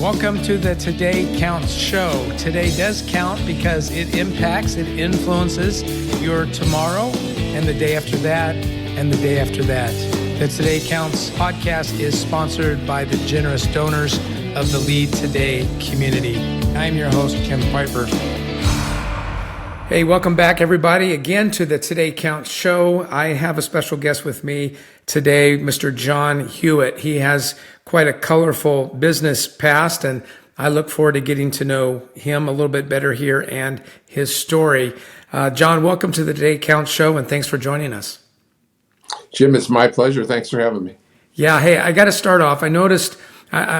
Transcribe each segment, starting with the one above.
Welcome to the Today Counts show. Today does count because it impacts, it influences your tomorrow and the day after that and the day after that. The Today Counts podcast is sponsored by the generous donors of the Lead Today community. I'm your host, Kim Piper. Hey, welcome back, everybody, again to the Today Counts show. I have a special guest with me today, Mr. Jackson Hewitt. He has quite a colorful business past, and I look forward to getting to know him a little bit better here and his story. John, welcome to the Today Counts show, and thanks for joining us. Jim, it's my pleasure. Thanks for having me. Yeah, hey, I got to start off. I noticed,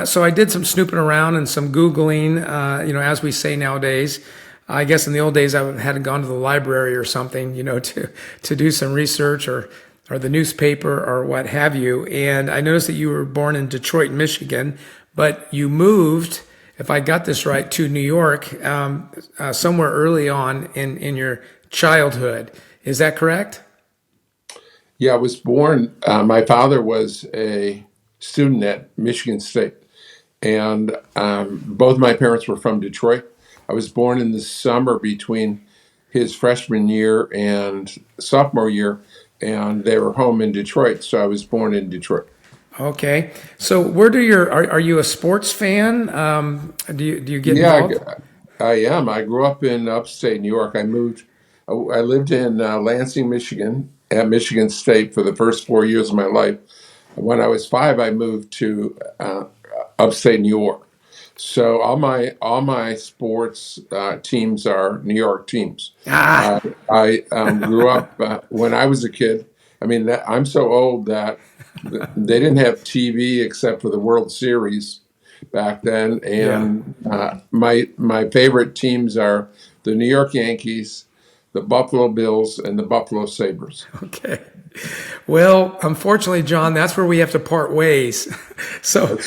so I did some snooping around and some Googling, as we say nowadays. I guess in the old days, I had gone to the library or something, to do some research or the newspaper or what have you. And I noticed that you were born in Detroit, Michigan, but you moved, if I got this right, to New York somewhere early on in your childhood. Is that correct? Yeah, I was born, my father was a student at Michigan State, and both my parents were from Detroit. I was born in the summer between his freshman year and sophomore year, and they were home in Detroit, so I was born in Detroit. Okay. So where are you a sports fan? Do you get involved? Yeah, I am. I grew up in upstate New York. I lived in Lansing, Michigan, at Michigan State for the first 4 years of my life. When I was 5, I moved to upstate New York. So all my sports teams are New York teams. I grew up when I was a kid. I mean, I'm so old that they didn't have TV except for the World Series back then. And my favorite teams are the New York Yankees, the Buffalo Bills, and the Buffalo Sabres. Okay. Well, unfortunately, John, that's where we have to part ways. So,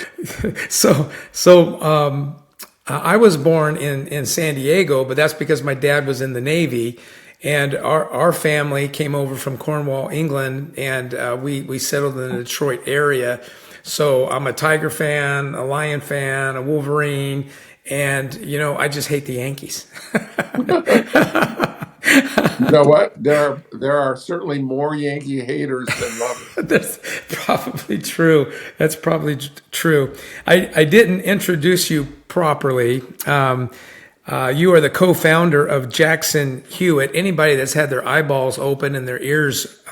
I was born in San Diego, but that's because my dad was in the Navy, and our family came over from Cornwall, England, and we settled in the Detroit area. So I'm a Tiger fan, a Lion fan, a Wolverine, and I just hate the Yankees. You know what? There are certainly more Yankee haters than lovers. That's probably true. That's probably true. I didn't introduce you properly. You are the co-founder of Jackson Hewitt. Anybody that's had their eyeballs open and their ears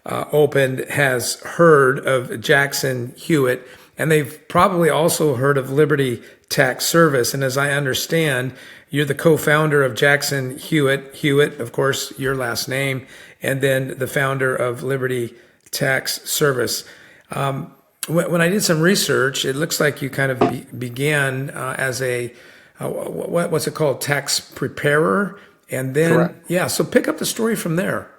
opened has heard of Jackson Hewitt, and they've probably also heard of Liberty Tax Service. And as I understand, you're the co-founder of Jackson Hewitt. Hewitt, of course, your last name, and then the founder of Liberty Tax Service. When I did some research, it looks like you kind of began as a what's it called, tax preparer, and then Correct. So pick up the story from there.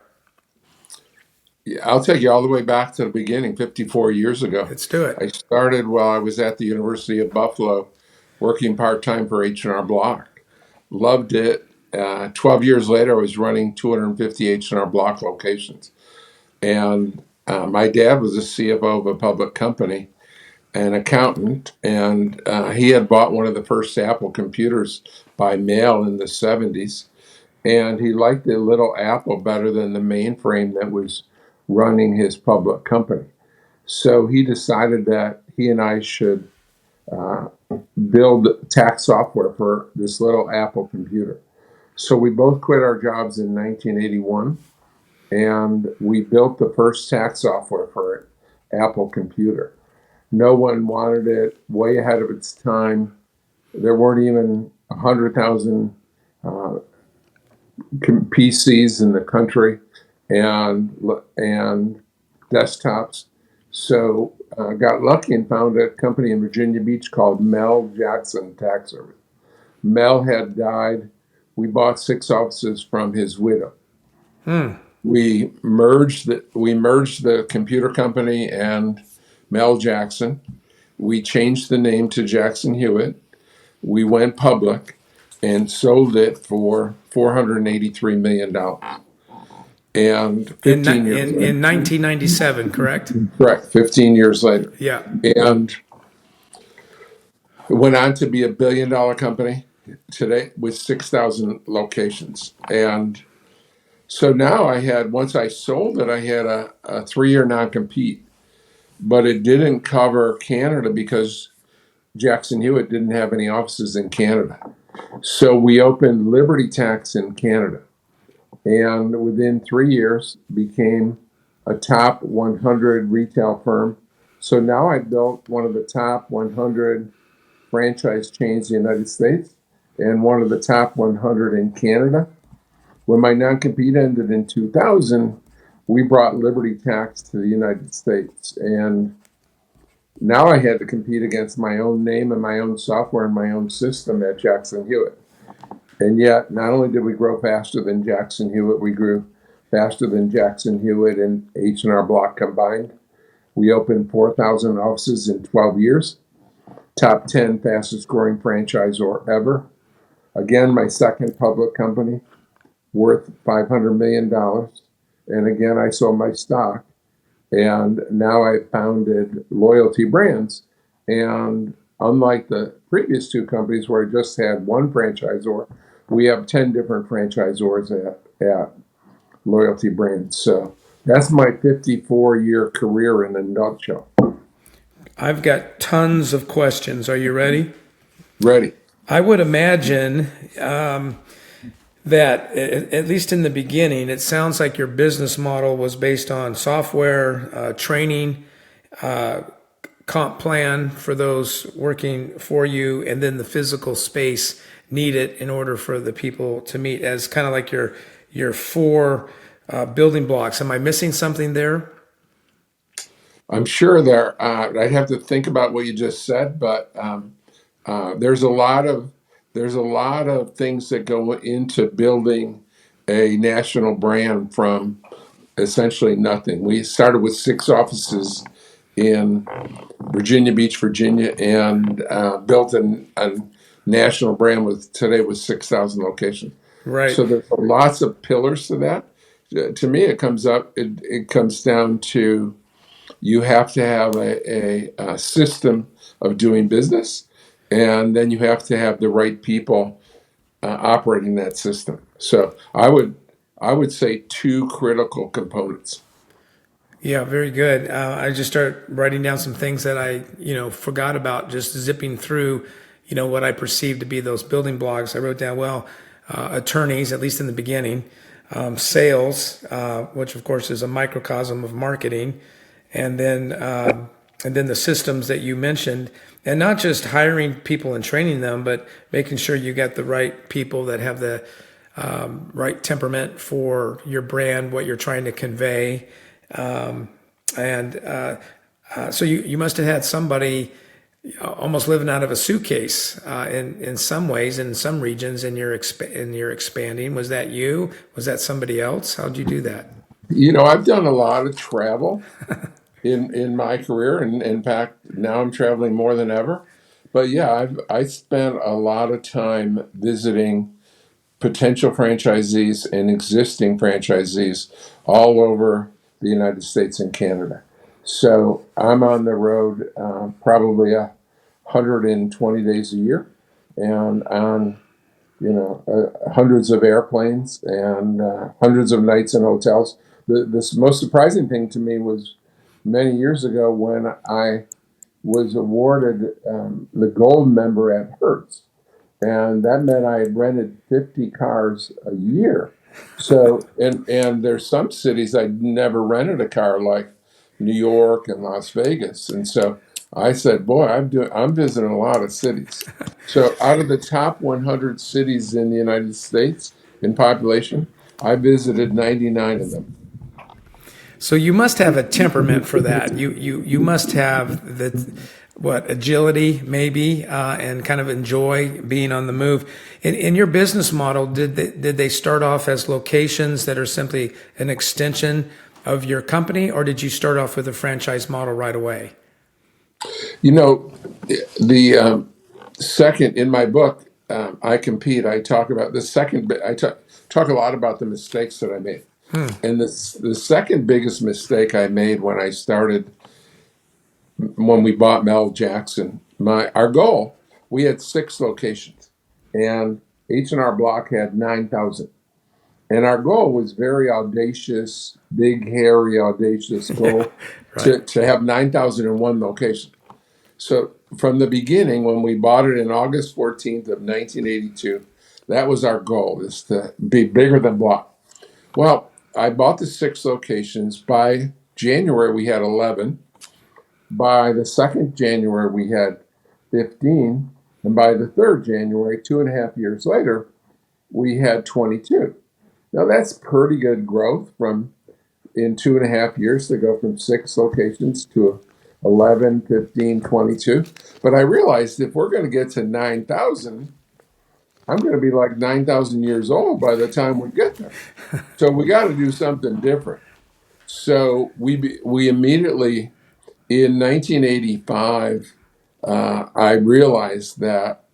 Yeah, I'll take you all the way back to the beginning, 54 years ago. Let's do it. I started while I was at the University of Buffalo, working part-time for H&R Block. Loved it. 12 years later, I was running 250 H&R Block locations. And my dad was a CFO of a public company, an accountant, and he had bought one of the first Apple computers by mail in the 70s. And he liked the little Apple better than the mainframe that was running his public company. So he decided that he and I should build tax software for this little Apple computer. So we both quit our jobs in 1981, and we built the first tax software for an Apple computer. No one wanted it, way ahead of its time. There weren't even 100,000 PCs in the country and desktops. So got lucky and found a company in Virginia Beach called Mel Jackson Tax Service. Mel had died. We bought 6 offices from his widow. We merged the computer company and Mel Jackson. We changed the name to Jackson Hewitt. We went public and sold it for $483 million. And 15 years later, In 1997, correct? correct, 15 years later. Yeah. And It went on to be a $1 billion company today with 6,000 locations. And so now once I sold it, I had a 3-year non-compete, but it didn't cover Canada because Jackson Hewitt didn't have any offices in Canada. So we opened Liberty Tax in Canada, and within 3 years became a top 100 retail firm. So now I built one of the top 100 franchise chains in the United States and one of the top 100 in Canada. When my non-compete ended in 2000, we brought Liberty Tax to the United States. And now I had to compete against my own name and my own software and my own system at Jackson Hewitt. And yet, not only did we grow faster than Jackson Hewitt, we grew faster than Jackson Hewitt and H&R Block combined. We opened 4,000 offices in 12 years, top 10 fastest growing franchisor ever. Again, my second public company, worth $500 million. And again, I sold my stock. And now I founded Loyalty Brands. And unlike the previous two companies where I just had one franchisor, we have 10 different franchisors at Loyalty Brands. So that's my 54-year career in a nutshell. I've got tons of questions. Are you ready? Ready. I would imagine that, at least in the beginning, it sounds like your business model was based on software, training, comp plan for those working for you, and then the physical space needed in order for the people to meet as kind of like your four building blocks. Am I missing something there? I'm sure I'd have to think about what you just said, but there's a lot of things that go into building a national brand from essentially nothing. We started with 6 offices in Virginia Beach, Virginia, and built a national brand today with 6,000 locations. Right. So there's lots of pillars to that. To me, it comes down to you have to have a system of doing business, and then you have to have the right people operating that system. So I would say 2 critical components. Yeah, very good. I just started writing down some things that I, forgot about, just zipping through, what I perceived to be those building blocks. I wrote down, attorneys, at least in the beginning, sales, which of course is a microcosm of marketing, and then the systems that you mentioned, and not just hiring people and training them, but making sure you got the right people that have the right temperament for your brand, what you're trying to convey. So you must have had somebody almost living out of a suitcase in some ways, in some regions, in your expanding. Was that you? Was that somebody else? How'd you do that? I've done a lot of travel in my career, and in fact, now I'm traveling more than ever. But yeah, I spent a lot of time visiting potential franchisees and existing franchisees all over the United States and Canada. So I'm on the road probably 120 days a year, and on hundreds of airplanes and hundreds of nights in hotels. The most surprising thing to me was many years ago when I was awarded the gold member at Hertz. And that meant I had rented 50 cars a year. So, and there's some cities I'd never rented a car, like New York and Las Vegas. And so I said, boy, I'm visiting a lot of cities. So out of the top 100 cities in the United States in population, I visited 99 of them. So you must have a temperament for that. You must have agility maybe, and kind of enjoy being on the move. In your business model, did they start off as locations that are simply an extension of your company, or did you start off with a franchise model right away? The second in my book, iCompete, I talk about the second. I talk a lot about the mistakes that I made. And the second biggest mistake I made when we bought Mel Jackson, our goal We had 6 locations, and H&R Block had 9,000. And our goal was very audacious, big, hairy, audacious goal Right. to have 9,000 in one location. So from the beginning, when we bought it in August 14th of 1982, that was our goal, is to be bigger than Block. Well, I bought the 6 locations. By January, we had 11. By the 2nd January, we had 15. And by the 3rd January, 2.5 years later, we had 22. Now, that's pretty good growth from in 2.5 years to go from 6 locations to 11, 15, 22. But I realized if we're going to get to 9,000, I'm going to be like 9,000 years old by the time we get there. So we got to do something different. So we immediately, in 1985, I realized that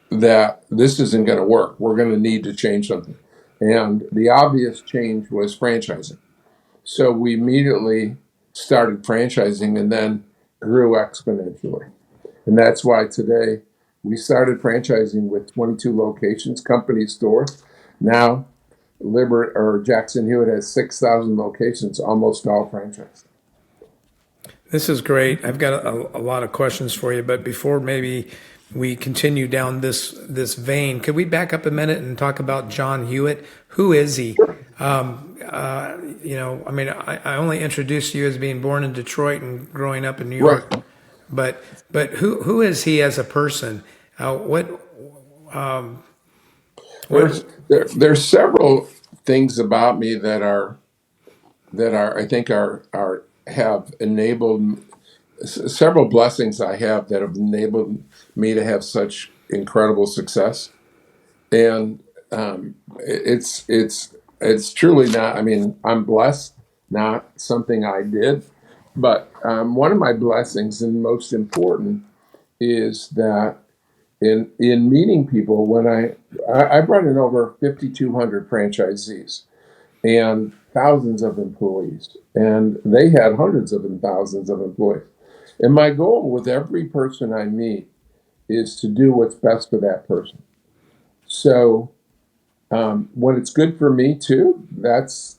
this isn't going to work. We're going to need to change something. And the obvious change was franchising. So we immediately started franchising and then grew exponentially. And that's why today we started franchising with 22 locations, company stores. Now, Jackson Hewitt has 6,000 locations, almost all franchised. This is great. I've got a lot of questions for you, but before maybe we continue down this vein, could we back up a minute and talk about John Hewitt? Who is he? I mean, I only introduced you as being born in Detroit and growing up in New Right. York, but who is he as a person? What There's there's several things about me that I think are have enabled several blessings I have that have enabled me to have such incredible success. And it's truly not. I mean, I'm blessed, not something I did, but one of my blessings and most important is that in meeting people, when I brought in over 5,200 franchisees and thousands of employees, and they had hundreds of and thousands of employees. And my goal with every person I meet is to do what's best for that person. So when it's good for me too, that's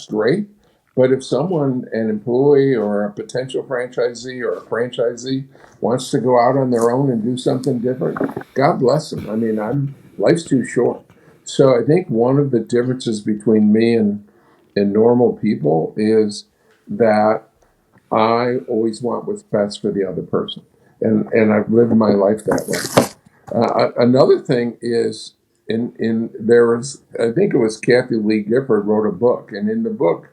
great. But if someone, an employee or a potential franchisee or a franchisee, wants to go out on their own and do something different, God bless them. I mean, life's too short. So I think one of the differences between me and normal people is that I always want what's best for the other person, and I've lived my life that way. Another thing is, in there was, I think it was Kathy Lee Gifford wrote a book, and in the book,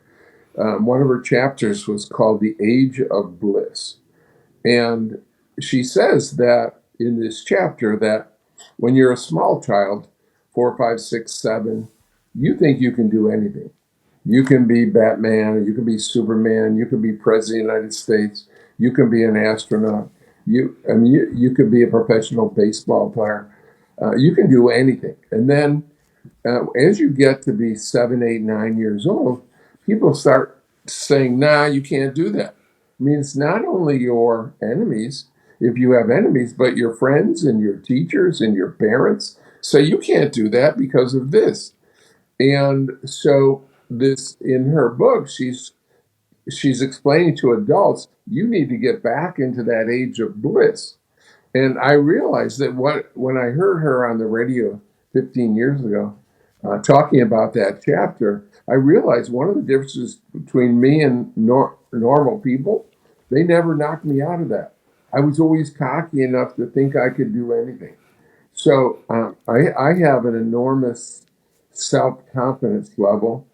one of her chapters was called "The Age of Bliss," and she says that in this chapter that when you're a small child, 4, 5, 6, 7, you think you can do anything. You can be Batman, you can be Superman, you can be President of the United States, you can be an astronaut, you could be a professional baseball player. You can do anything. And then as you get to be 7, 8, 9 years old, people start saying, nah, you can't do that. I mean, it's not only your enemies, if you have enemies, but your friends and your teachers and your parents say you can't do that because of this. And so this in her book, she's explaining to adults, you need to get back into that age of bliss. And I realized that when I heard her on the radio 15 years ago talking about that chapter, I realized one of the differences between me and normal people, they never knocked me out of that. I was always cocky enough to think I could do anything. So I have an enormous self-confidence level.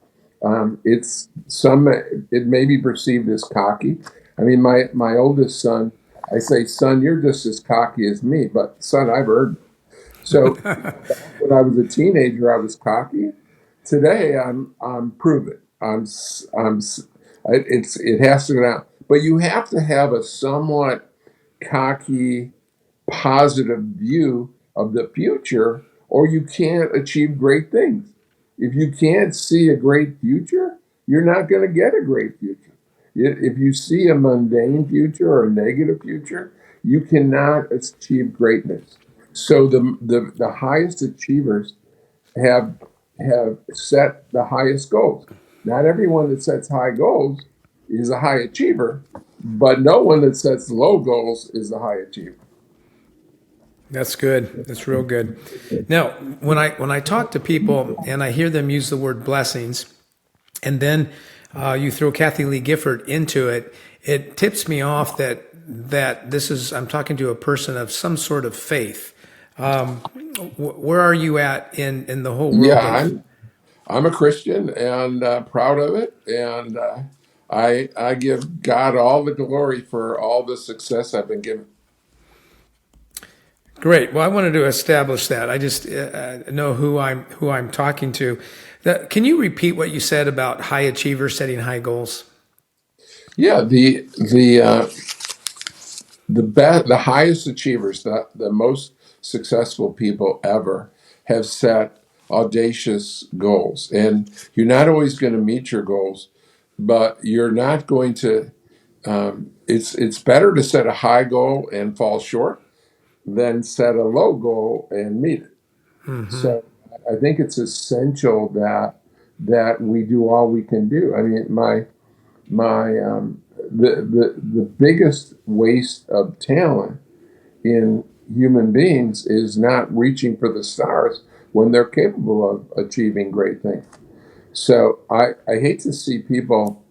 It may be perceived as cocky. I mean, my oldest son, I say, son, you're just as cocky as me, but son, I've earned it. So when I was a teenager, I was cocky. Today, I'm proven. It has to go down. But you have to have a somewhat cocky, positive view of the future, or you can't achieve great things. If you can't see a great future, you're not going to get a great future. If you see a mundane future or a negative future, you cannot achieve greatness. So the highest achievers have have set the highest goals. Not everyone that sets high goals is a high achiever, but no one that sets low goals is a high achiever. That's good. That's real good. Now, when I talk to people and I hear them use the word blessings, and then you throw Kathy Lee Gifford into it, it tips me off that this is I'm talking to a person of some sort of faith. Um, where are you at in the whole Yeah, world of? I'm a Christian and proud of it, and I give God all the glory for all the success I've been given. Great. Well, I wanted to establish that. I just know who I'm talking to. Can you repeat what you said about high achievers setting high goals? Yeah, the highest achievers, the most successful people ever, have set audacious goals, and you're not always going to meet your goals, but you're not going to. It's better to set a high goal and fall short than set a low goal and meet it. Hmm. So I think it's essential that we do all we can do. I mean, my the biggest waste of talent in human beings is not reaching for the stars when they're capable of achieving great things. So I hate to see people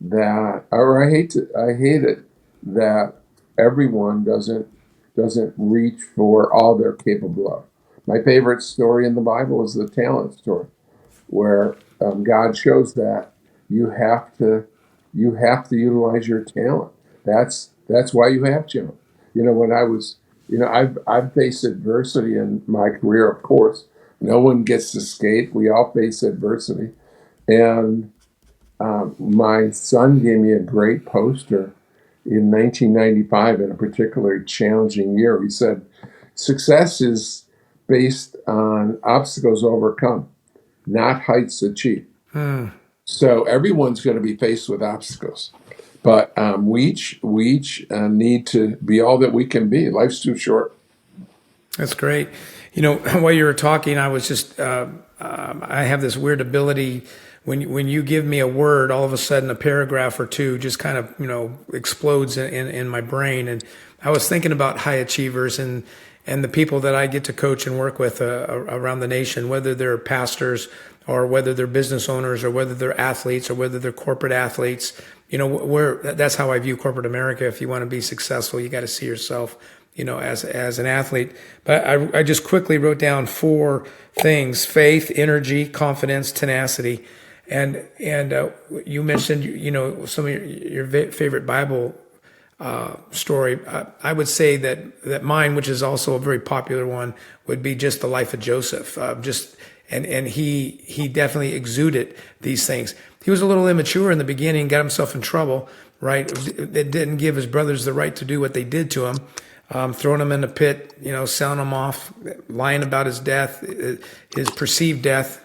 that, or I hate it that everyone doesn't reach for all they're capable of. My favorite story in the Bible is the talent story, where God shows that you have to you have to utilize your talent. That's why you have talent. When I was, I've faced adversity in my career. Of course, no one gets to skate. We all face adversity, and my son gave me a great poster in 1995 in a particularly challenging year. He said, "Success is based on obstacles overcome, not heights achieved." So everyone's going to be faced with obstacles, but we each need to be all that we can be. Life's too short. That's great. While you were talking, I was just I have this weird ability when you give me a word, all of a sudden a paragraph or two just kind of explodes in my brain. And I was thinking about high achievers and the people that I get to coach and work with around the nation, whether they're pastors or whether they're business owners or whether they're athletes or whether they're corporate athletes. That's how I view corporate America. If you want to be successful, you got to see yourself, as an athlete. But I just quickly wrote down four things: faith, energy, confidence, tenacity. And you mentioned, some of your favorite Bible story. I would say that mine, which is also a very popular one, would be just the life of Joseph. And he definitely exuded these things. He was a little immature in the beginning, got himself in trouble, right? It didn't give his brothers the right to do what they did to him, throwing him in the pit, selling him off, lying about his death, his perceived death.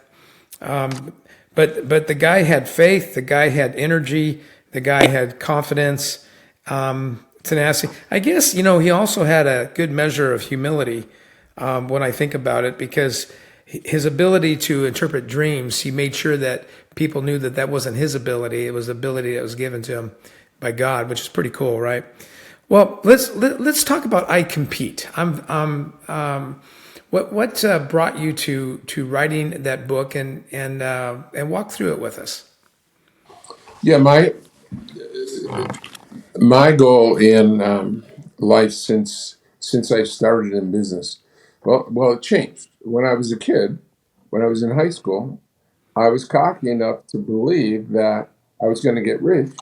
But the guy had faith, the guy had energy, the guy had confidence, tenacity. I guess, he also had a good measure of humility when I think about it, because his ability to interpret dreams, he made sure that people knew that that wasn't his ability. It was the ability that was given to him by God, which is pretty cool, right? Well, let's talk about iCompete. What brought you to writing that book, and walk through it with us? Yeah, my goal in life since I started in business, well, it changed. When I was a kid, when I was in high school, I was cocky enough to believe that I was going to get rich,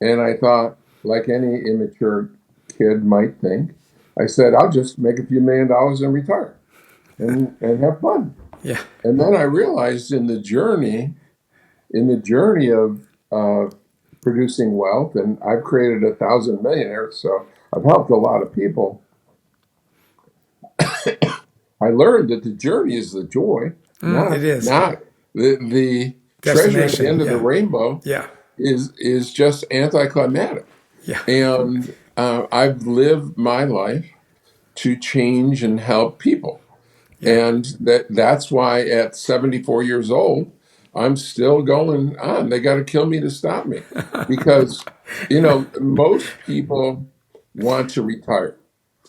and I thought, like any immature kid might think, I said, "I'll just make a few $1 million and retire and have fun." Yeah, And then I realized in the journey of producing wealth, and I've created 1,000 millionaires, so I've helped a lot of people. I learned that the journey is the joy, it not is not the treasure at the destination. end of the Yeah, rainbow yeah, is just anticlimactic. yeah. And I've lived my life to change and help people. Yeah. And that's why at 74 years old, I'm still going on. They got to kill me to stop me. Because, most people want to retire.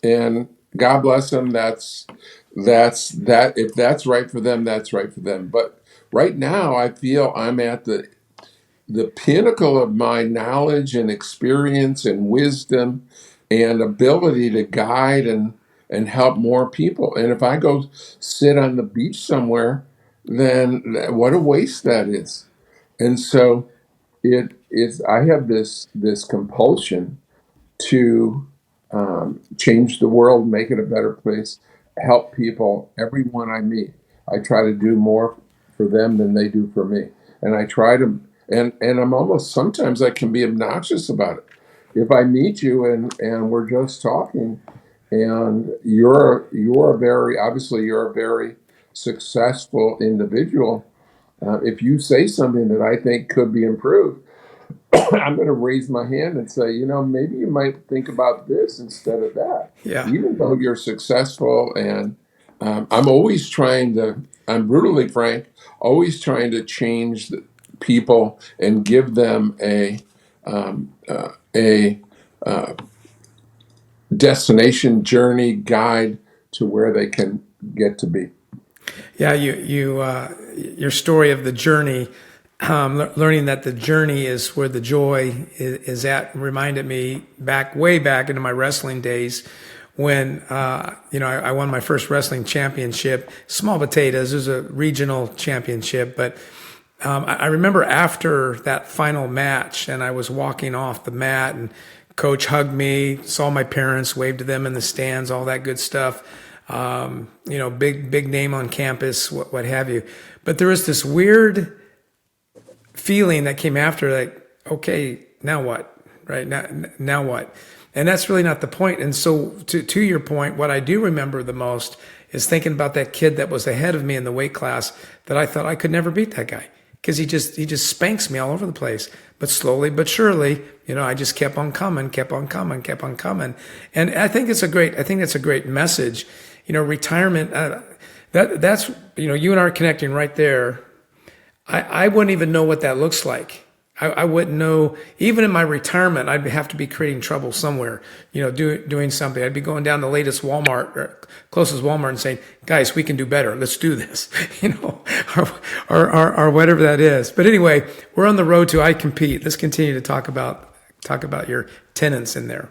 And God bless them. That's that. If that's right for them, that's right for them. But right now, I feel I'm at the pinnacle of my knowledge and experience and wisdom and ability to guide and help more people. And if I go sit on the beach somewhere, then what a waste that is. And so I have this compulsion to change the world, make it a better place, help people, everyone I meet. I try to do more for them than they do for me. And I try to, and I'm almost, sometimes I can be obnoxious about it. If I meet you and we're just talking and you're a very successful individual. If you say something that I think could be improved, I'm going to raise my hand and say, maybe you might think about this instead of that, Yeah. even though you're successful. And I'm always trying to, I'm brutally frank, always trying to change the people and give them a destination journey guide to where they can get to be. Yeah, your story of the journey, learning that the journey is where the joy is at, reminded me way back into my wrestling days when, I won my first wrestling championship, small potatoes. It was a regional championship, but I remember after that final match, and I was walking off the mat, and coach hugged me, saw my parents, waved to them in the stands, all that good stuff. Big name on campus, what have you. But there was this weird feeling that came after, like, okay, now what? Right now what? And that's really not the point. And so, to your point, what I do remember the most is thinking about that kid that was ahead of me in the weight class that I thought I could never beat that guy because he just spanks me all over the place. But slowly but surely, I just kept on coming, kept on coming, kept on coming. And I think that's a great message. Retirement. That's you and I are connecting right there. I wouldn't even know what that looks like. I wouldn't know, even in my retirement, I'd have to be creating trouble somewhere, doing something. I'd be going down the latest Walmart, or closest Walmart, and saying, guys, we can do better. Let's do this, or whatever that is. But anyway, we're on the road to iCompete. Let's continue to talk about your tenants in there.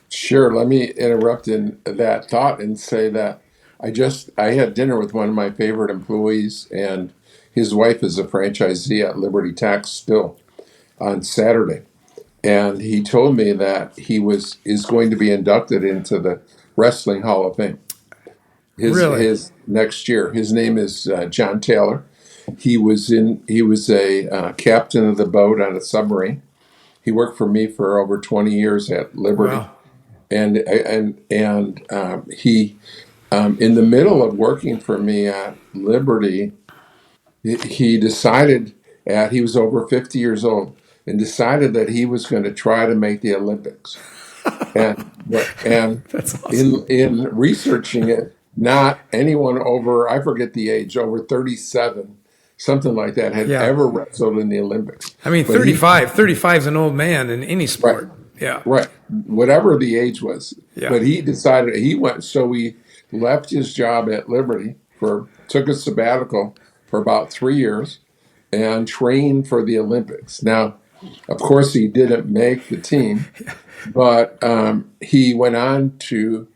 Sure. Let me interrupt in that thought and say that I had dinner with one of my favorite employees, and his wife is a franchisee at Liberty Tax still on Saturday. And he told me that is going to be inducted into the Wrestling Hall of Fame Really? his next year. His name is John Taylor. He was a captain of the boat on a submarine. He worked for me for over 20 years at Liberty, Wow. and he in the middle of working for me at Liberty, he decided he was over 50 years old and decided that he was going to try to make the Olympics. And That's awesome. in researching it, not anyone over, I forget the age, over 37, something like that, had Yeah. ever wrestled in the Olympics. I mean, But he 35 is an old man in any right. sport. Yeah. Right, whatever the age was. Yeah. But he decided he went, so he left his job at Liberty took a sabbatical for about 3 years and trained for the Olympics. Now, of course, he didn't make the team, but he went on to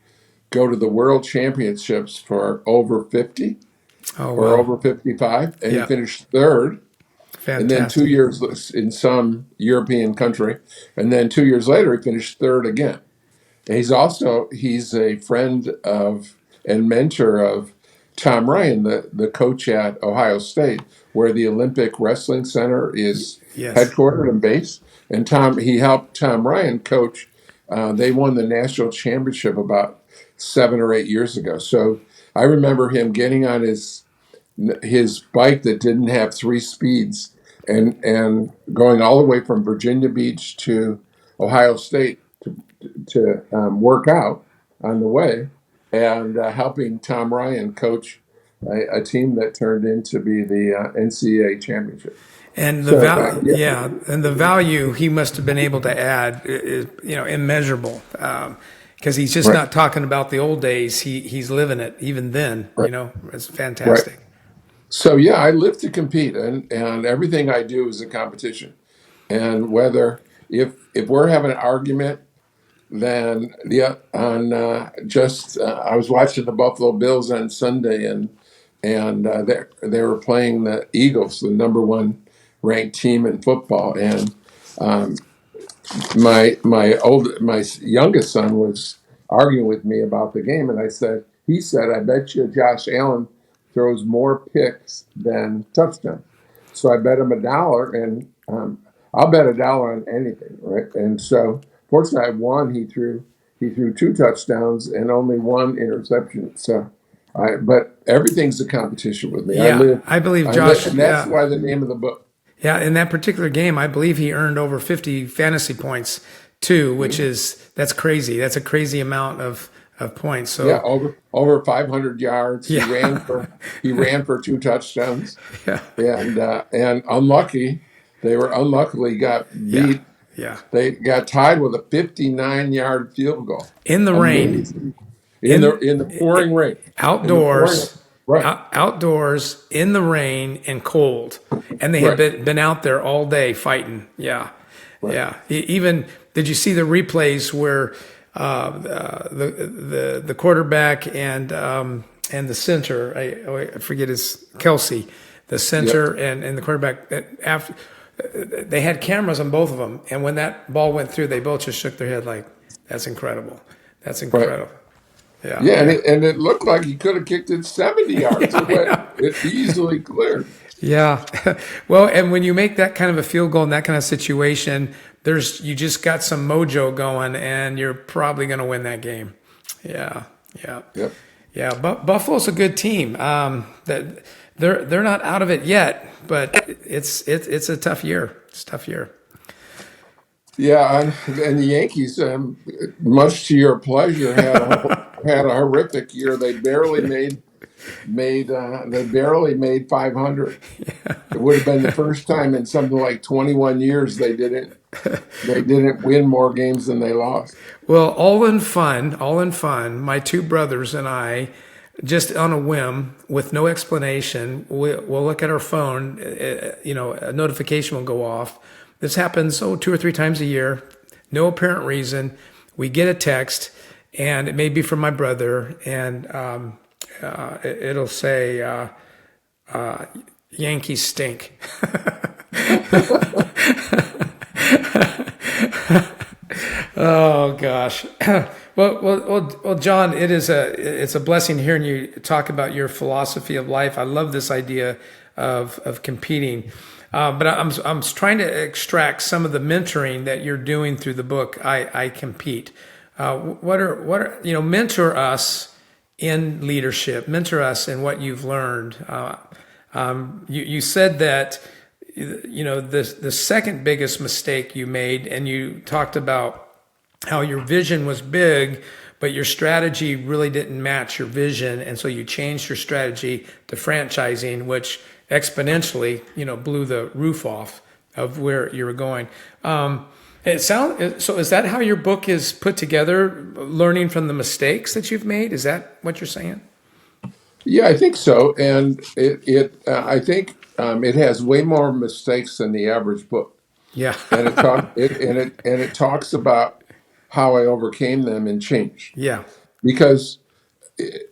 go to the World Championships for over 50 Oh, or wow. over 55, and he Yeah. finished third. And then two Fantastic. years in some European country, and then 2 years later, he finished third again. He's a friend of and mentor of Tom Ryan, the coach at Ohio State, where the Olympic Wrestling Center is Yes. headquartered and based. And he helped Tom Ryan coach. They won the national championship about 7 or 8 years ago. So I remember him getting on his bike that didn't have three speeds and going all the way from Virginia Beach to Ohio State work out on the way, and helping Tom Ryan coach a team that turned into be the NCAA championship. And the So yeah, yeah, and the value he must have been able to add is, immeasurable. Because he's just right, not talking about the old days. He's living it even then. right, It's right. fantastic. So yeah, I live to compete, and everything I do is a competition. And whether if we're having an argument, then yeah, on just I was watching the Buffalo Bills on Sunday, and they were playing the Eagles, the number one ranked team in football, and um, my youngest son was arguing with me about the game, and he said, I bet you Josh Allen throws more picks than touchdowns. So I bet him $1, and I'll bet $1 on anything, right? And so fortunately, I won. He threw 2 touchdowns and only 1 interception. But everything's a competition with me. Yeah, I believe Josh. And that's Yeah, why the name of the book. yeah. In that particular game, I believe he earned over 50 fantasy points too, which Mhm. is that's crazy. That's a crazy amount of points. Yeah, So over 500 yards. He yeah, ran for 2 touchdowns, yeah, and they were unluckily got yeah, beat. yeah. They got tied with a 59-yard field goal. In the rain, Amazing. In the in in the pouring rain. In the pouring outdoors, right, outdoors in the rain and cold, and they had right, been out there all day fighting. Yeah, right. yeah. Even did you see the replays where the quarterback and the center, I forget his Kelsey, the Yep, center and the quarterback after they had cameras on both of them, and when that ball went through, they both just shook their head like, "That's incredible. That's right. incredible." Yeah, Yeah, and yeah. it looked like he could have kicked it 70 yards. Yeah, I know. It easily cleared. Yeah. Well, and when you make that kind of a field goal in that kind of situation, you just got some mojo going and you're probably going to win that game. Yeah. Yeah. Yep. Yeah. But Buffalo's a good team. That they're not out of it yet, but it's a tough year. It's a tough year. Yeah, and the Yankees, much to your pleasure, had a horrific year. They barely made 500. It would have been the first time in something like 21 years they didn't win more games than they lost. Well, all in fun, all in fun. My two brothers and I, just on a whim, with no explanation, we'll look at our phone. A notification will go off. This happens 2 or 3 times a year, no apparent reason. We get a text, and it may be from my brother, and it'll say "Yankees stink." Oh gosh. Well, John, it's a blessing hearing you talk about your philosophy of life. I love this idea of competing, but I'm trying to extract some of the mentoring that you're doing through the book. I compete. What are mentor us in leadership, mentor us in what you've learned. You said that the second biggest mistake you made, and you talked about how your vision was big, but your strategy really didn't match your vision, and so you changed your strategy to franchising, which exponentially, blew the roof off of where you were going. So. Is that how your book is put together? Learning from the mistakes that you've made? Is that what you're saying? Yeah, I think so, and I think it has way more mistakes than the average book, Yeah. and it talks about how I overcame them and changed Yeah. because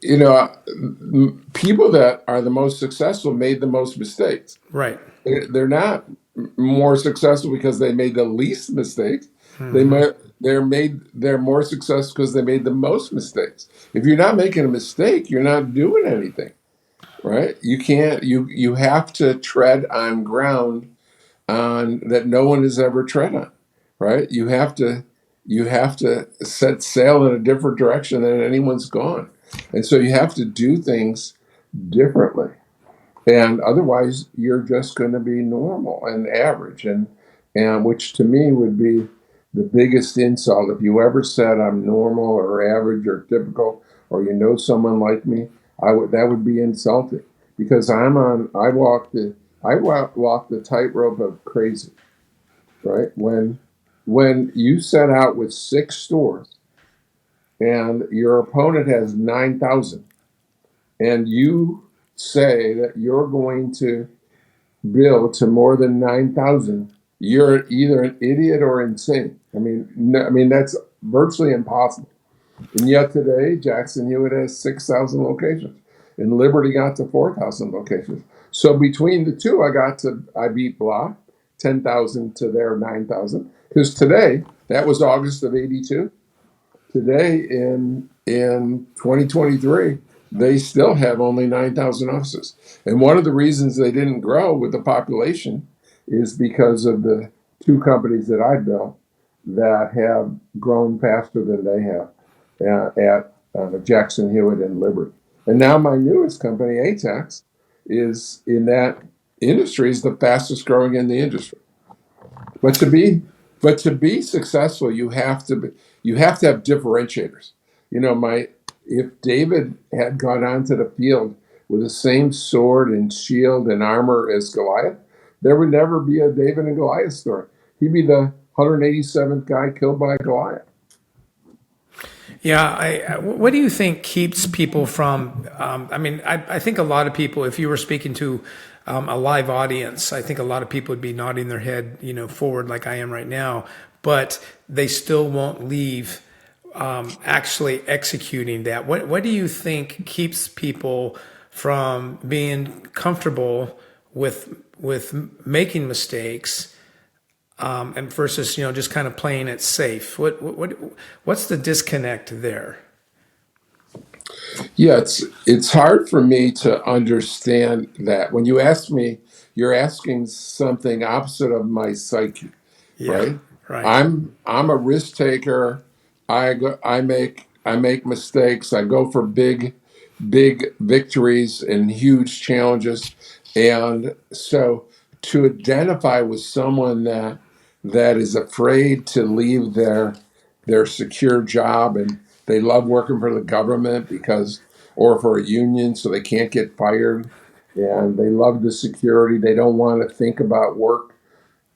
you know people that are the most successful made the most mistakes. Right. They're not more successful because they made the least mistakes. They're more successful because they made the most mistakes. If you're not making a mistake, you're not doing anything, right? You can't. You have to tread on ground on that no one has ever tread on, right? You have to set sail in a different direction than anyone's gone, and so you have to do things differently. And otherwise, you're just going to be normal and average, and which to me would be the biggest insult. If you ever said I'm normal or average or typical, or you know someone like me, that would be insulting because I walk the tightrope of crazy, right? When you set out with 6 stores and your opponent has 9,000, and you say that you're going to build to more than 9,000, you're either an idiot or insane. I mean, no, I mean that's virtually impossible. And yet today, Jackson Hewitt has 6,000 locations, and Liberty got to 4,000 locations. So between the two, I beat Block 10,000 to their 9,000. Because today, that was August of '82. Today in 2023, they still have only 9,000 offices. And one of the reasons they didn't grow with the population is because of the two companies that I built that have grown faster than they have at Jackson Hewitt and Liberty. And now my newest company, ATAX, is in that industry, is the fastest growing in the industry. But to be successful, you have to have differentiators. You know, my if David had gone onto the field with the same sword and shield and armor as Goliath, there would never be a David and Goliath story. He'd be the 187th guy killed by Goliath. Yeah, what do you think keeps people from? I think a lot of people, if you were speaking to a live audience, I think a lot of people would be nodding their head, forward like I am right now, but they still won't leave actually executing that. What do you think keeps people from being comfortable with making mistakes? And versus just kind of playing it safe. What's the disconnect there? Yeah, it's hard for me to understand that. When you ask me, you're asking something opposite of my psyche, Yeah, right? right. I'm a risk taker. I make mistakes. I go for big victories and huge challenges. And so to identify with someone that is afraid to leave their secure job, and they love working for the government because or for a union so they can't get fired, and they love the security. They don't want to think about work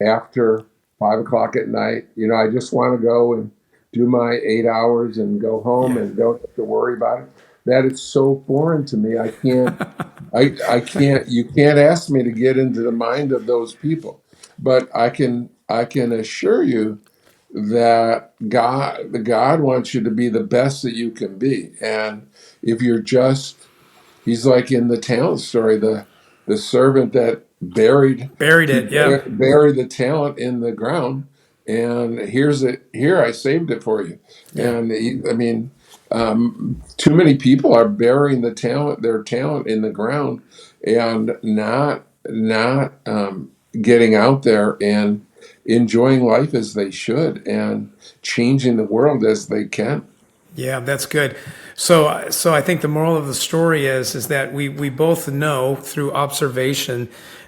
after 5 o'clock at night. I just want to go and do my 8 hours and go home Yeah, and don't have to worry about it. That is so foreign to me. I can't, you can't ask me to get into the mind of those people, but I can assure you that God wants you to be the best that you can be. And if you're just He's like in the talent story, the servant that buried it. Yeah, buried the talent in the ground, and here I saved it for you. yeah. And I mean, too many people are burying their talent in the ground, and not getting out there and enjoying life as they should, and changing the world as they can. Yeah, that's good. So I think the moral of the story is that we both know through observation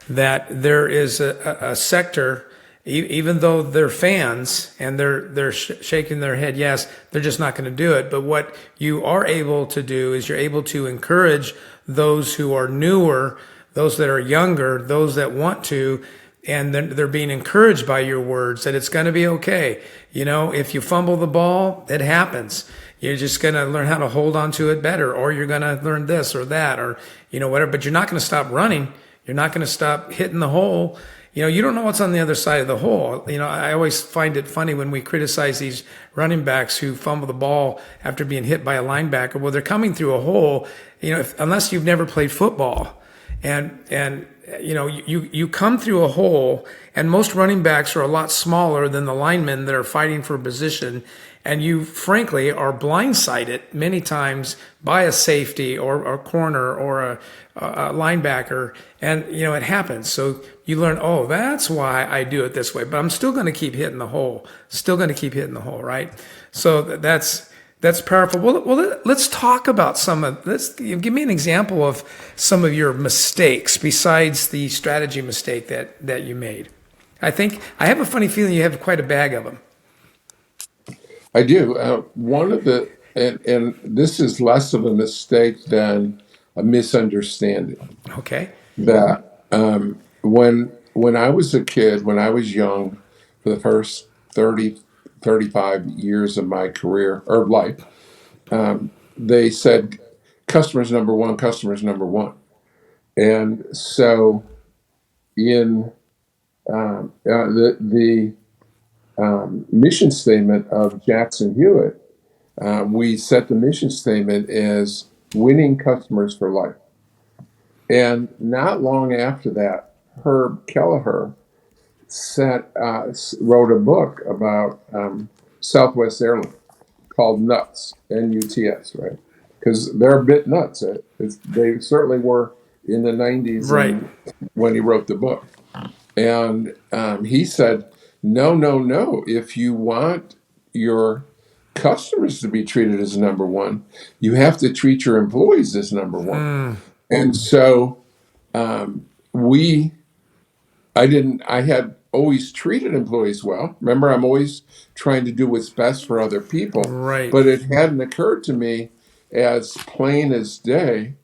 that there is a sector, even though they're fans and they're shaking their head, yes, they're just not going to do it. But what you are able to do is you're able to encourage those who are newer, those that are younger, those that want to, and then they're being encouraged by your words that it's going to be okay. If you fumble the ball, it happens. You're just going to learn how to hold on to it better, or you're going to learn this or that, or, whatever, but you're not going to stop running. You're not going to stop hitting the hole. You don't know what's on the other side of the hole. I always find it funny when we criticize these running backs who fumble the ball after being hit by a linebacker. Well, they're coming through a hole, unless you've never played football. And you come through a hole, and most running backs are a lot smaller than the linemen that are fighting for a position, and you frankly are blindsided many times by a safety or a corner or a linebacker, and it happens. So you learn, oh, that's why I do it this way, but I'm still going to keep hitting the hole, right? So that's powerful. Well, let's talk about let's give me an example of some of your mistakes besides the strategy mistake that you made. I think I have a funny feeling you have quite a bag of them. I do. One of the and this is less of a mistake than a misunderstanding. Okay. That when I was a kid, when I was young, for the first 35 years of my career or life, they said customers number one, customers number one. And so in the mission statement of Jackson Hewitt, we set the mission statement as winning customers for life. And not long after that, Herb Kelleher wrote a book about Southwest Airlines called Nuts, Nuts, right? Because they're a bit nuts. They certainly were in the 90s Right. and when he wrote the book. And he said, no, no, no. If you want your customers to be treated as number one, you have to treat your employees as number one. And so we I had always treated employees well. Remember, I'm always trying to do what's best for other people, Right. but it hadn't occurred to me as plain as day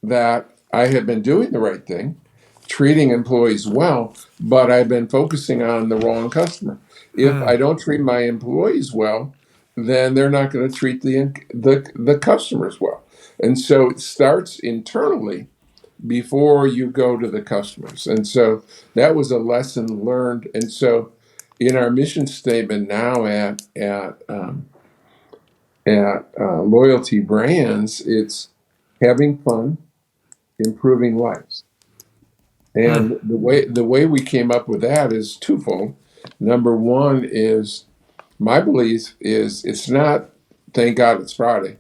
that I had been doing the right thing, treating employees well, but I've been focusing on the wrong customer. If I don't treat my employees well, then they're not going to treat the customers well. And so it starts internally before you go to the customers. And so that was a lesson learned. And so in our mission statement now at Loyalty Brands, it's having fun, improving lives. And the way we came up with that is twofold. Number one is my belief is it's not thank God it's Friday.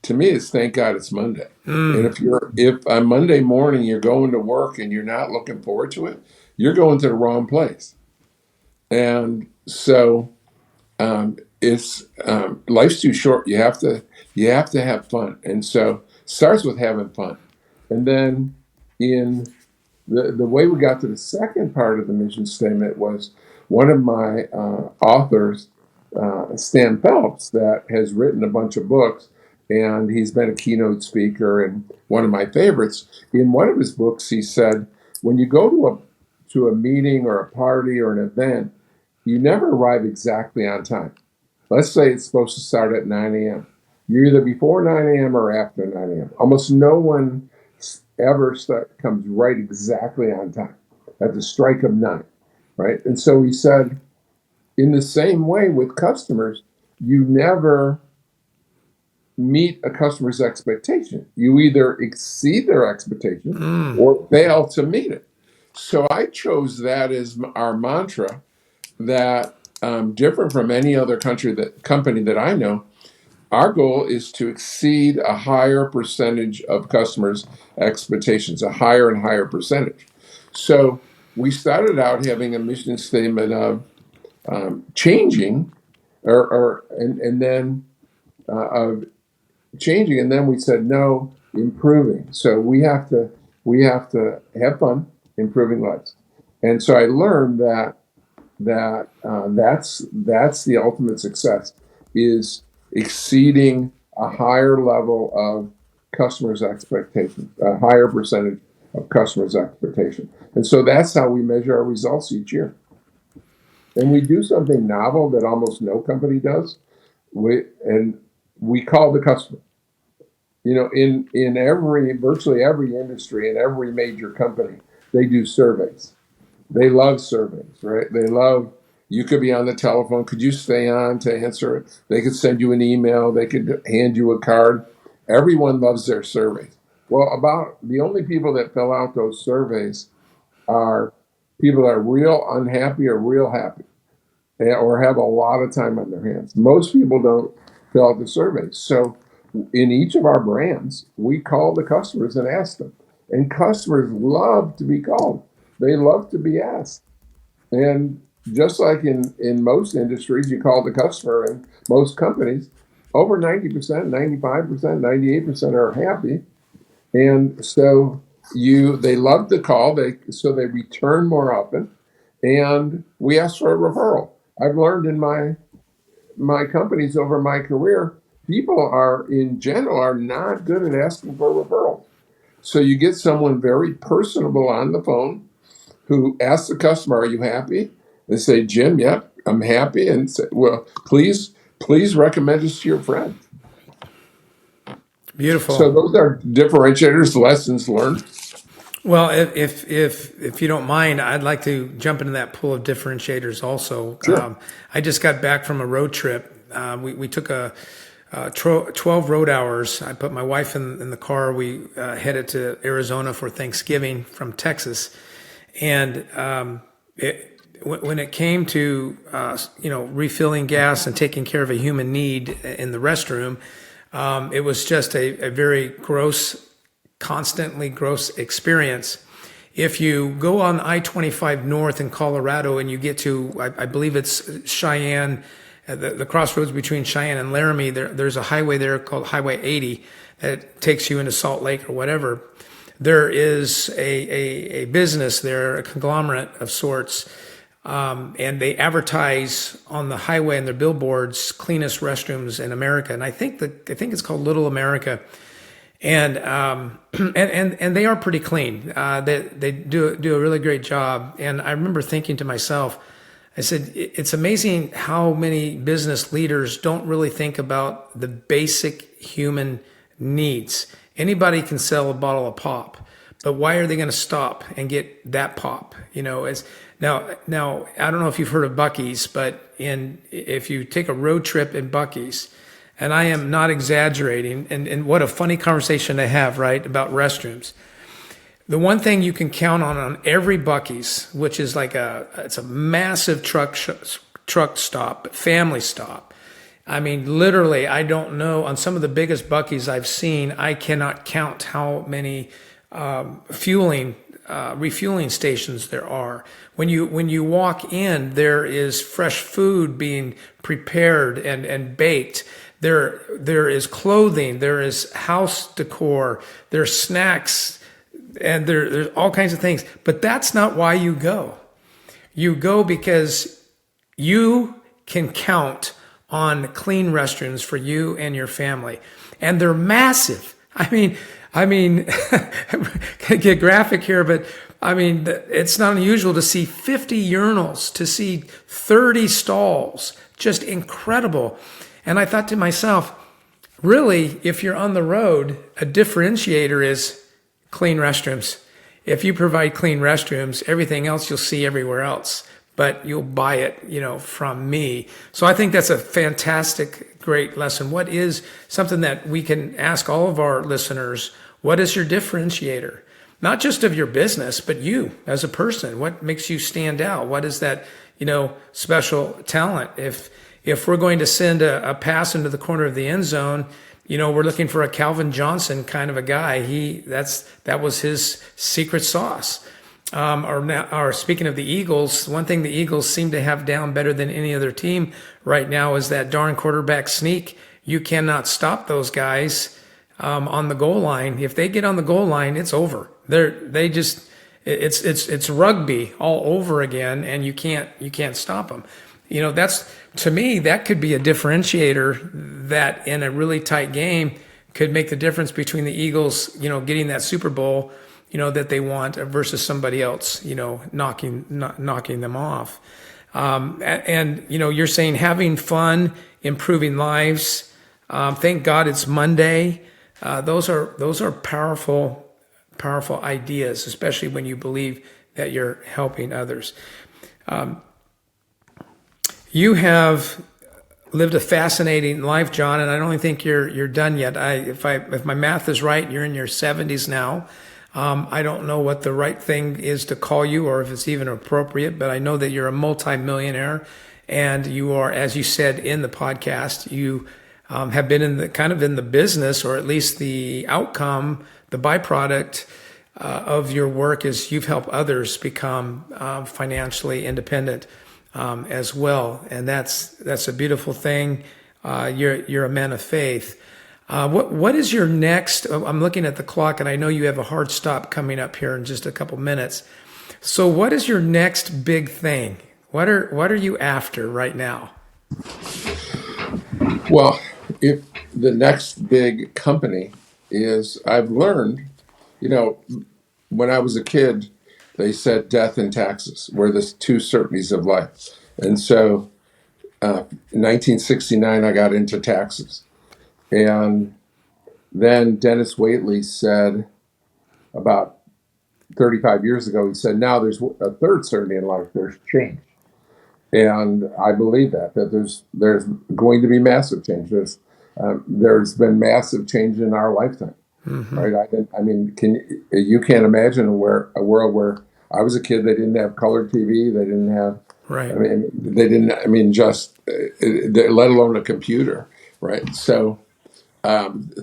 To me, it's thank God it's Monday. And if on Monday morning you're going to work and you're not looking forward to it, you're going to the wrong place. And so it's life's too short. You have to have fun. And so it starts with having fun. And then in the way we got to the second part of the mission statement was one of my authors, Stan Phelps, that has written a bunch of books, and he's been a keynote speaker and one of my favorites. In one of his books, he said, when you go to a meeting or a party or an event, you never arrive exactly on time. Let's say it's supposed to start at 9 a.m. You're either before 9 a.m. or after 9 a.m. Almost no one ever comes right exactly on time at the strike of 9, right? And so he said, in the same way with customers, you never meet a customer's expectation. You either exceed their expectation or fail to meet it. So I chose that as our mantra that different from any other company that I know, our goal is to exceed a higher percentage of customers' expectations, a higher and higher percentage. So we started out having a mission statement of changing, and then of changing, and then we said no, improving. So we have to have fun, improving lives. And so I learned that's the ultimate success is exceeding a higher level of customers' expectations, a higher percentage of customers' expectation. And so that's how we measure our results each year. And we do something novel that almost no company does. We call the customer. In virtually every industry, in every major company, they do surveys. They love surveys, right? You could be on the telephone. Could you stay on to answer it? They could send you an email. They could hand you a card. Everyone loves their surveys. Well, about the only people that fill out those surveys are people that are real unhappy or real happy, or have a lot of time on their hands. Most people don't fill out the surveys. So in each of our brands, we call the customers and ask them. And customers love to be called. They love to be asked. And just like in most industries, you call the customer in most companies, over 90%, 95%, 98% are happy. And so they love the call, so they return more often. And we ask for a referral. I've learned in my my companies over my career, people are, in general, are not good at asking for referrals. So you get someone very personable on the phone who asks the customer, "Are you happy?" They say, "Jim, yep, I'm happy." And say, "Well, please recommend us to your friend." So Beautiful. those are differentiators, lessons learned. Well, if you don't mind, I'd like to jump into that pool of differentiators also. Sure. I just got back from a road trip. We took a 12 road hours. I put my wife in the car. We headed to Arizona for Thanksgiving from Texas, and when it came to refilling gas and taking care of a human need in the restroom, it was just a very constantly gross experience. If you go on I-25 North in Colorado and you get to, I believe it's Cheyenne, the crossroads between Cheyenne and Laramie, there's a highway there called Highway 80 that takes you into Salt Lake or whatever. There is a business there, a conglomerate of sorts, and they advertise on the highway and their billboards, cleanest restrooms in America. And I think it's called Little America. And and they are pretty clean. They do a really great job. And I remember thinking to myself, I said, it's amazing how many business leaders don't really think about the basic human needs. Anybody can sell a bottle of pop, but why are they going to stop and get that pop? Now I don't know if you've heard of Buc-ee's, but if you take a road trip in Buc-ee's, and I am not exaggerating, and what a funny conversation to have, right, about restrooms. The one thing you can count on every Buc-ee's, which is it's a massive truck stop, family stop. I mean, literally, I don't know, on some of the biggest Buc-ee's I've seen, I cannot count how many refueling stations there are. When you walk in, there is fresh food being prepared and baked. There is clothing, there is house decor, there's snacks, and there's all kinds of things. But that's not why you go. You go because you can count on clean restrooms for you and your family. And they're massive. I mean, get graphic here, but I mean, it's not unusual to see 50 urinals, to see 30 stalls, just incredible. And I thought to myself, really, if you're on the road, a differentiator is clean restrooms. If you provide clean restrooms, everything else you'll see everywhere else, but you'll buy it, from me. So I think that's a fantastic, great lesson. What is something that we can ask all of our listeners? What is your differentiator? Not just of your business, but you as a person. What makes you stand out? What is that, special talent? If we're going to send a pass into the corner of the end zone, we're looking for a Calvin Johnson kind of a guy. That was his secret sauce. Or speaking of the Eagles, one thing the Eagles seem to have down better than any other team right now is that darn quarterback sneak. You cannot stop those guys on the goal line. If they get on the goal line, it's over. It's rugby all over again, and you can't stop them. To me, that could be a differentiator that in a really tight game could make the difference between the Eagles, getting that Super Bowl, that they want versus somebody else, knocking them off. And you're saying having fun, improving lives. Thank God it's Monday. Those are powerful ideas, especially when you believe that you're helping others. You have lived a fascinating life, John, and I don't think you're done yet. If my math is right, you're in your 70s now. I don't know what the right thing is to call you, or if it's even appropriate, but I know that you're a multimillionaire, and you are, as you said in the podcast, you have been in the business, or at least the outcome, the byproduct of your work is you've helped others become financially independent. As well, and that's a beautiful thing. You're a man of faith. What is your next? I'm looking at the clock, and I know you have a hard stop coming up here in just a couple minutes. So, what is your next big thing? What are you after right now? Well, if the next big company is, I've learned, you know, when I was a kid, they said death and taxes were the two certainties of life. And so in 1969, I got into taxes. And then Dennis Waitley said about 35 years ago, he said, now there's a third certainty in life, there's change. And I believe that there's going to be massive change. There's been massive change in our lifetime, right? I mean, you can't imagine a world where I was a kid. They didn't have color TV. They didn't have. Right. I mean, they didn't. I mean, just let alone a computer, right? So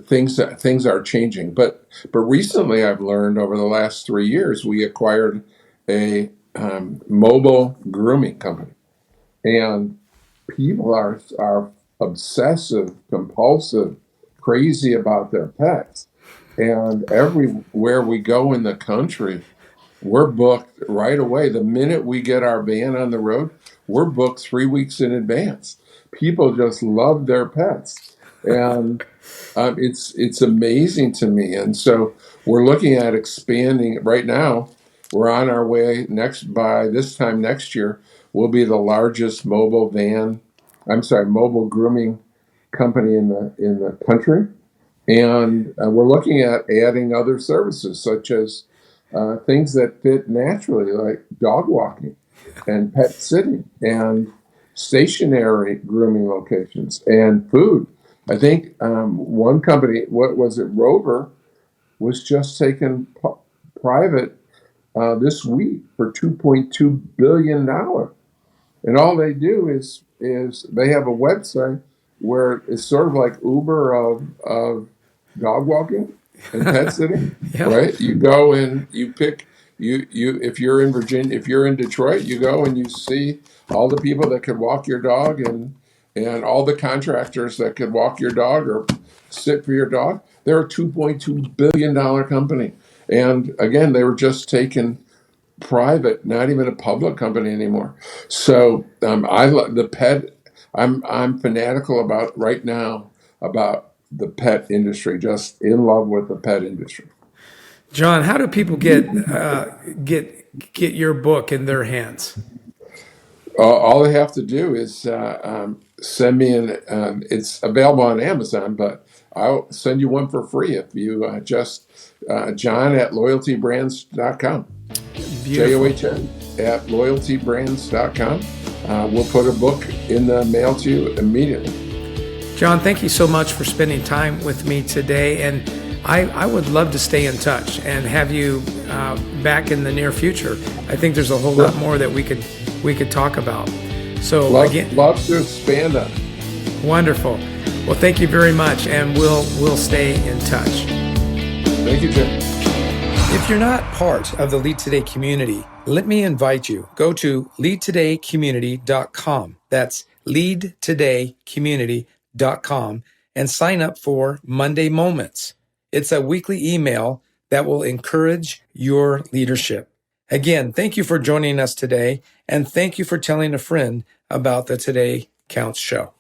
things are changing. But recently, I've learned over the last 3 years, we acquired a mobile grooming company. And people are obsessive, compulsive, crazy about their pets. And everywhere we go in the country, we're booked right away. The minute we get our van on the road, we're booked 3 weeks in advance. People just love their pets. And it's amazing to me. And so we're looking at expanding right now. We're on our way by this time next year, we'll be the largest mobile grooming company in the country. And we're looking at adding other services such as things that fit naturally, like dog walking and pet sitting and stationary grooming locations and food. I think one company, what was it, Rover, was just taken private this week for $2.2 billion. And all they do is they have a website where it's sort of like Uber of dog walking and pet sitting, Yep. right? You go and you pick you if you're in Virginia, if you're in Detroit, you go and you see all the people that could walk your dog and all the contractors that could walk your dog or sit for your dog. They're a $2.2 billion company. And again, they were just taken private, not even a public company anymore. So I love the pet. I'm fanatical about right now about the pet industry. Just in love with the pet industry. John, how do people get your book in their hands? All they have to do is send me an. It's available on Amazon, but I'll send you one for free if you just John at loyaltybrands.com. Beautiful. JOHN at loyaltybrands.com. We'll put a book in the mail to you immediately. John, thank you so much for spending time with me today. And I would love to stay in touch and have you back in the near future. I think there's a whole lot more that we could talk about. So love to expand on it. Wonderful. Well, thank you very much, and we'll stay in touch. Thank you, Jim. If you're not part of the Lead Today community, let me invite you. Go to leadtodaycommunity.com. That's leadtodaycommunity.com and sign up for Monday Moments. It's a weekly email that will encourage your leadership. Again, thank you for joining us today, and thank you for telling a friend about the Today Counts show.